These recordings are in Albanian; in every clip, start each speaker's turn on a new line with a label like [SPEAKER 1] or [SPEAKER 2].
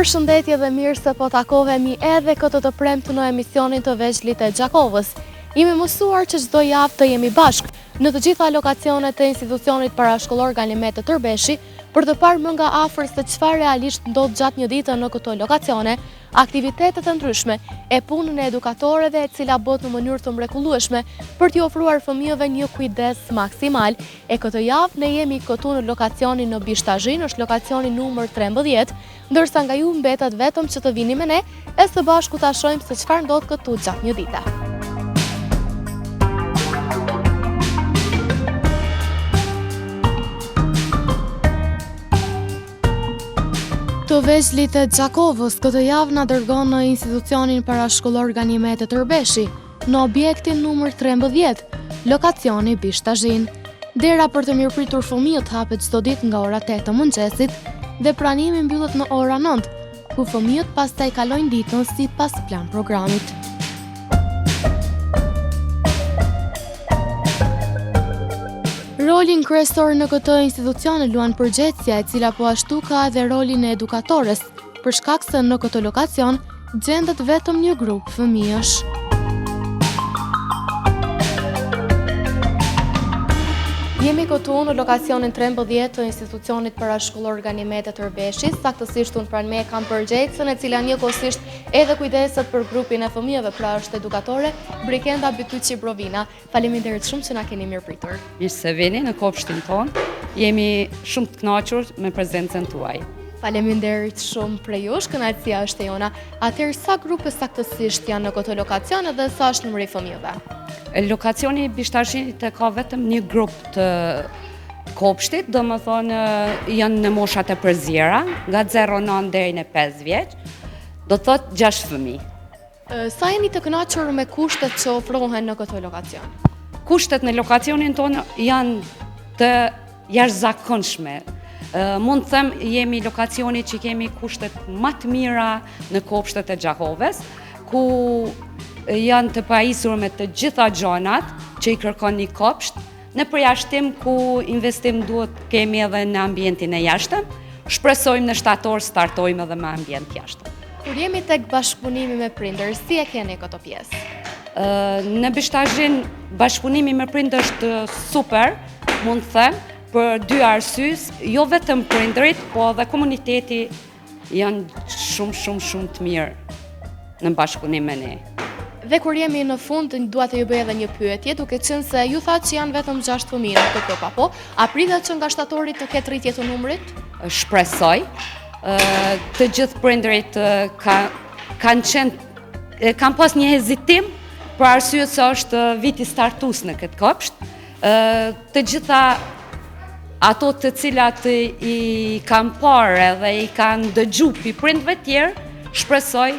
[SPEAKER 1] Përshëndetje dhe mirë se po takohemi edhe këtë të premtë në emisionin të Veçlit e Gjakovës. Jemi mësuar që çdo javë të jemi bashkë në të gjitha lokacionet e institucionit parashkollor Ganimet të Tërbeshi për të parë më nga afër se çfarë realisht ndodh gjatë një dite në këto lokacione, aktivitetet e ndryshme e punën e edukatorëve e cila bëhet në mënyrë të mrekullueshme për t'i ofruar fëmijëve një kujdes maksimal. E këtë javë ne jemi këtu në lokacionin në Bishtazhin, është lokacioni numër 13, ndërsa nga ju mbetet vetëm që të vini me ne e së bashku ta shohim se çfarë ndodh këtu gjatë një dite. Të Veçlit e Gjakovës këtë javë na dërgon në institucionin parashkollor Ganimet të Tërbeshi, në objektin numër 13, lokacioni Bishtazhin. Dera për të mirëpritur fëmijët hapet çdo ditë nga ora 8 të mëngjesit dhe pranimi mbyllet në ora 9, ku fëmijët pastaj kalojnë ditën sipas plan programit. Rolin kryesor në këtë institucion e luan përgjithësia, e cila po ashtu ka edhe rolin e edukatores, për shkak se në këtë lokacion gjendet vetëm një grup fëmijësh. Jemi këtu në lokacionin 13 të institucionit parashkollor Ganimet të Tërbeshit, saktësisht unë pranë me kam përgjegjësën e cila njëkohësisht edhe kujdeset për grupin e fëmijëve, pra është edukatore Brikenda Bytyqi Brovina. Faleminderit shumë që na keni mirëpritur.
[SPEAKER 2] Mirë se vini në kopshtin tonë. Jemi shumë të kënaqur me prezencën tuaj.
[SPEAKER 1] Faleminderit shumë për jush, kënaqësia është e jona. Atëherë sa grupe saktësisht janë në këtë lokacion dhe sa është numri i fëmijëve?
[SPEAKER 2] Lokacioni Bishtazhinit ka vetëm një grup të kopshtit, domethënë janë në moshat e përzjera, nga 0-9 deri në 5 vjeç, do të thotë 6 fëmijë.
[SPEAKER 1] Sa jeni të kënaqur me kushtet që ofrohen në këtë lokacion?
[SPEAKER 2] Kushtet në lokacionin tonë janë të jashtëzakonshme. Mund të them jemi lokacioni që kemi kushtet më të mira në kopshtet e Gjakovës, ku janë të pajisur me të gjitha gjonat që i kërkon një kopsht, në përjashtim ku investim duhet kemi edhe në ambientin e jashtëm, shpresojmë në shtator startojmë edhe me ambient jashtëm.
[SPEAKER 1] Kur jemi tek bashkëpunimi me prindër, si e keni këtë pjesë?
[SPEAKER 2] Në Bishtazhin bashkëpunimi me prindër është super, mund të them, për dy arsyes, jo vetëm prindërit, po edhe komuniteti janë shumë të mirë në bashkëpunim me ne.
[SPEAKER 1] Dhe kur jemi në fund, dua të ju bëj edhe një pyetje, duke qenë se ju thatë që janë vetëm 6 fëmijë në këtë grup, apo? A pritet që nga shtatori të ketë rritje të numrit?
[SPEAKER 2] Shpresoj. Të gjithë prindërit kanë pas një hezitim për arsye se është viti startues në këtë kopsht. Të gjitha ato të cilat i kanë parë dhe i kanë dëgjuar pi prindëve tjerë, shpresoj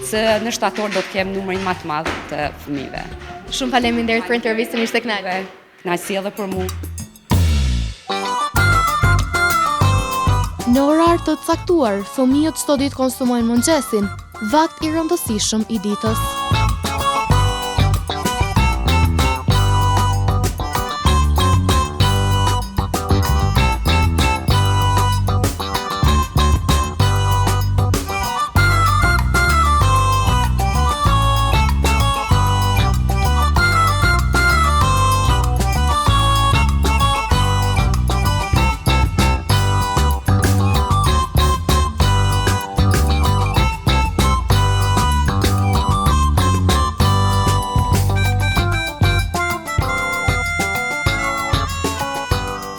[SPEAKER 2] se në shtator do të kem numrin më të madh të fëmijëve.
[SPEAKER 1] Shumë faleminderit për intervistën, ishte kënaqësi.
[SPEAKER 2] Kënaqësi edhe për mua.
[SPEAKER 1] Në orar të caktuar, fëmijët çdo ditë konsumojnë mëngjesin, vakt i rëndësishëm i ditës.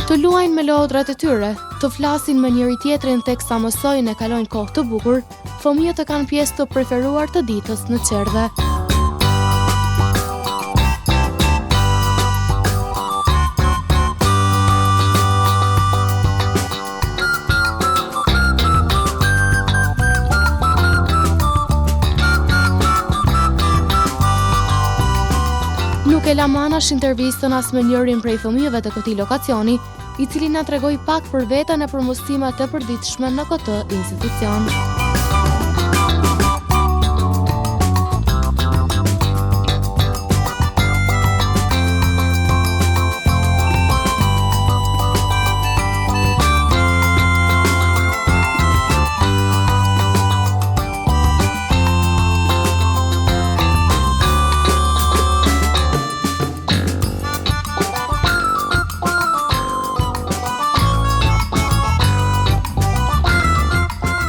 [SPEAKER 1] Të luajnë me lodrat e tyre, të flasin me njëri tjetrin teksa mësojnë e kalojnë kohë të bukur, fëmijët e kanë pjesë të preferuar të ditës në qerdhe. Nuk e lamanash intervistën as me njërin prej fëmijëve të këtij lokacioni, i cili na tregoi pak për veten e për mësimet e përditshme në këtë institucion.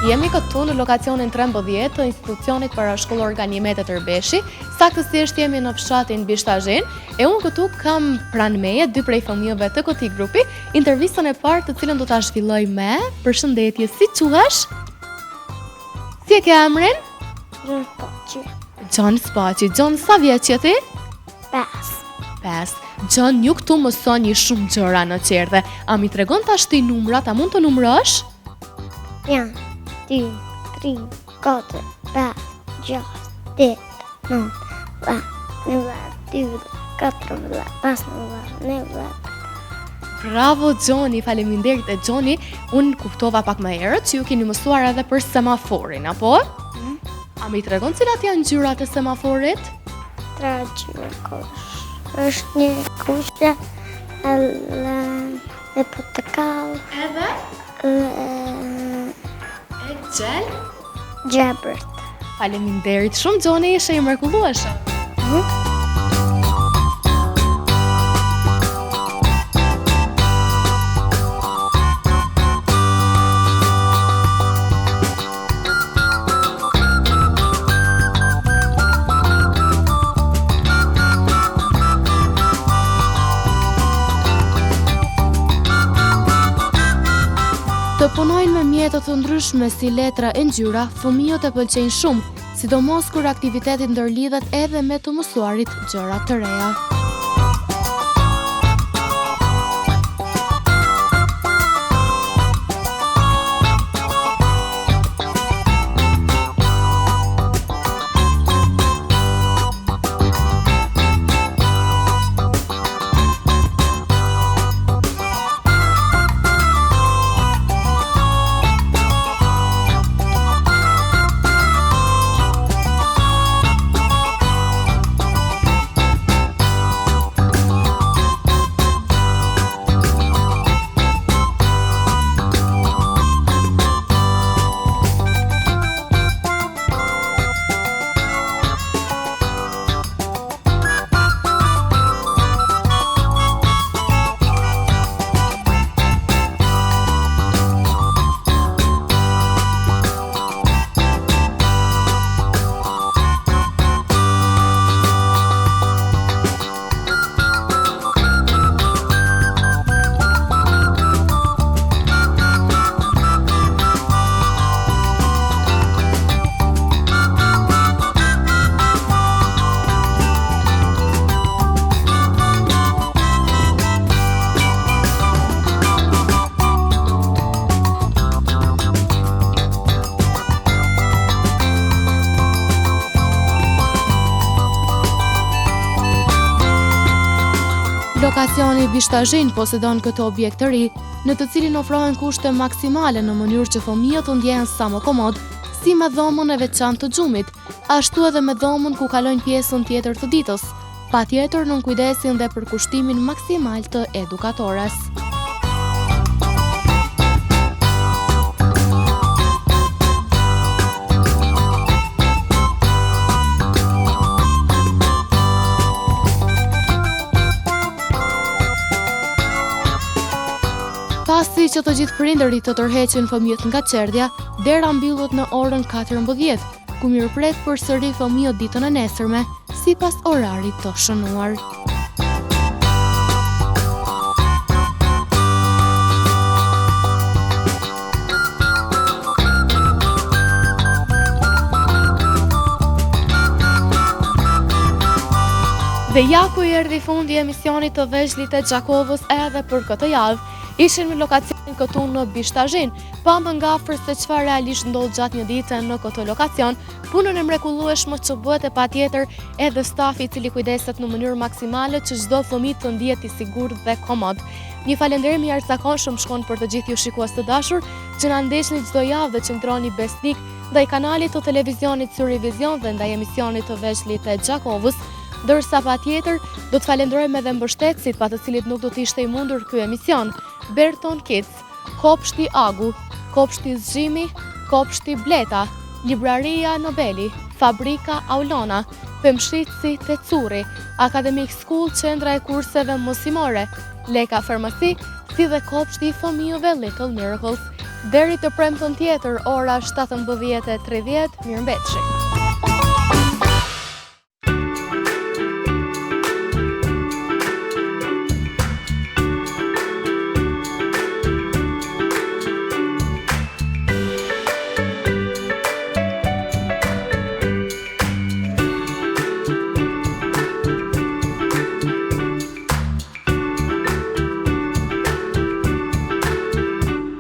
[SPEAKER 1] Jemi këtu në lokacionin 13 të institucionit parashkollor Ganimet e Tërbeshi, saktësisht jemi në fshatin Bishtazhin, e unë këtu kam pranë meje dy prej fëmijëve të këtij grupi, intervistën e parë të cilën do ta zhvilloj me përshëndetje, si quhesh? Si e ke emrin?
[SPEAKER 3] John Spaci.
[SPEAKER 1] John Spaci. John, sa vjeç je ti?
[SPEAKER 3] 5.
[SPEAKER 1] John, ju këtu mësoni shumë gjëra në qerdhe. A mi tregon tash ti numrat, a mund të numërosh?
[SPEAKER 3] 1, 2, 3, 4, 5, 6, 7, 9, 10, 11, 12, 14, 15,
[SPEAKER 1] Bravo Johnny, faleminderit e Johnny. Unë kuptova pak më herët që ju keni mësuar edhe për semaforin, apo? A mi tregon cilat janë ngjyrat e semaforit?
[SPEAKER 3] 3 gjyra kush. Është një kushte e portakall,
[SPEAKER 1] Edhe? E gjel?
[SPEAKER 3] gjebërt.
[SPEAKER 1] Faleminderit shumë Johnny, ishe i mrekullueshëm. Të punojnë me mjetët të ndryshme si letra e ngjyra, fëmijët e pëlqejnë shumë, sidomos kur aktiviteti ndërlidhet edhe me të mësuarit gjëra të reja. Lokacioni Bishtazhin posedon këtë objekt të ri, në të cilin ofrohen kushte maksimale në mënyrë që fëmijët të ndjehen sa më komod, si me dhomën e veçantë të xhumit, ashtu edhe me dhomën ku kalojnë pjesën tjetër të ditës, patjetër nën kujdesin dhe përkushtimin maksimal të edukatores. Pasi që të gjithë prindërit të tërheqin fëmijët nga qerdhja, dera mbyllet në orën 14, ku mirëpret përsëri fëmijët ditën e nesërme, sipas orarit të shënuar. Dhe ja ku i erdhi fundi i emisionit të Vezhlit e Gjakovës edhe për këtë javë. Ishin në lokacionin këtu në Bishtazhin, pamën nga afër se çfarë realisht ndodh gjatë një dite në këtë lokacion, punën e mrekullueshme që bëhet e patjetër edhe stafi i cili kujdeset në mënyrë maksimale që çdo fëmijë të ndihet i sigurt dhe komod. Një falënderim i jashtëzakonshëm shkon për të gjithë ju shikues të dashur që na ndeshni çdo javë dhe qëndroni besnik ndaj kanalit të televizionit Syrivizion dhe ndaj emisionit të Vezhlit e Gjakovës. Dërsa patjetër do të falenderojmë edhe mbështetësit pa të cilit nuk do të ishte i mundur ky emision. Berton Kids, Kopshti Agu, Kopshti Zgjimi, Kopshti Bleta, Libraria Nobeli, Fabrika Aulona, Pemshitsi Tecuri, Academic School Qendra e Kurseve Mësimore, Leka Farmaci, si dhe Kopshti i Fëmijëve Little Miracles. Deri të premton tjetër, ora 17:30, mirëmbëjtje.